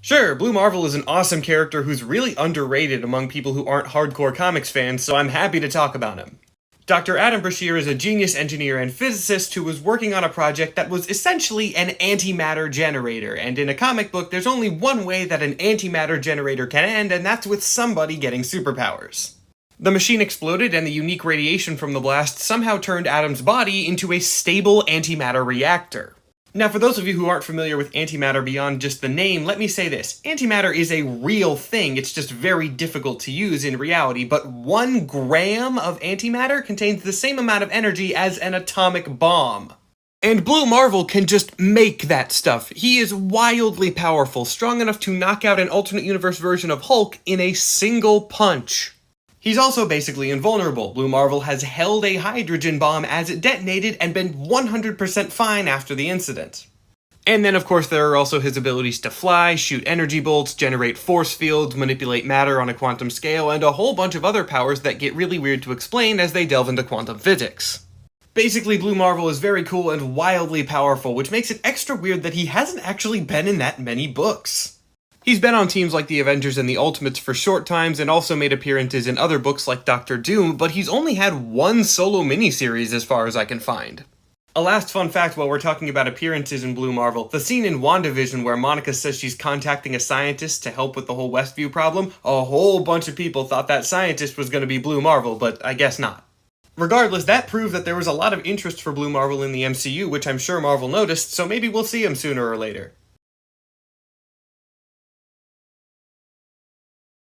Sure, Blue Marvel is an awesome character who's really underrated among people who aren't hardcore comics fans, so I'm happy to talk about him. Dr. Adam Brashear is a genius engineer and physicist who was working on a project that was essentially an antimatter generator, and in a comic book there's only one way that an antimatter generator can end, and that's with somebody getting superpowers. The machine exploded, and the unique radiation from the blast somehow turned Adam's body into a stable antimatter reactor. Now, for those of you who aren't familiar with antimatter beyond just the name, let me say this. Antimatter is a real thing, it's just very difficult to use in reality, but 1 gram of antimatter contains the same amount of energy as an atomic bomb. And Blue Marvel can just make that stuff. He is wildly powerful, strong enough to knock out an alternate universe version of Hulk in a single punch. He's also basically invulnerable. Blue Marvel has held a hydrogen bomb as it detonated and been 100% fine after the incident. And then of course there are also his abilities to fly, shoot energy bolts, generate force fields, manipulate matter on a quantum scale, and a whole bunch of other powers that get really weird to explain as they delve into quantum physics. Basically, Blue Marvel is very cool and wildly powerful, which makes it extra weird that he hasn't actually been in that many books. He's been on teams like the Avengers and the Ultimates for short times and also made appearances in other books like Doctor Doom, but he's only had 1 solo miniseries as far as I can find. A last fun fact while we're talking about appearances in Blue Marvel, the scene in WandaVision where Monica says she's contacting a scientist to help with the whole Westview problem, a whole bunch of people thought that scientist was going to be Blue Marvel, but I guess not. Regardless, that proved that there was a lot of interest for Blue Marvel in the MCU, which I'm sure Marvel noticed, so maybe we'll see him sooner or later.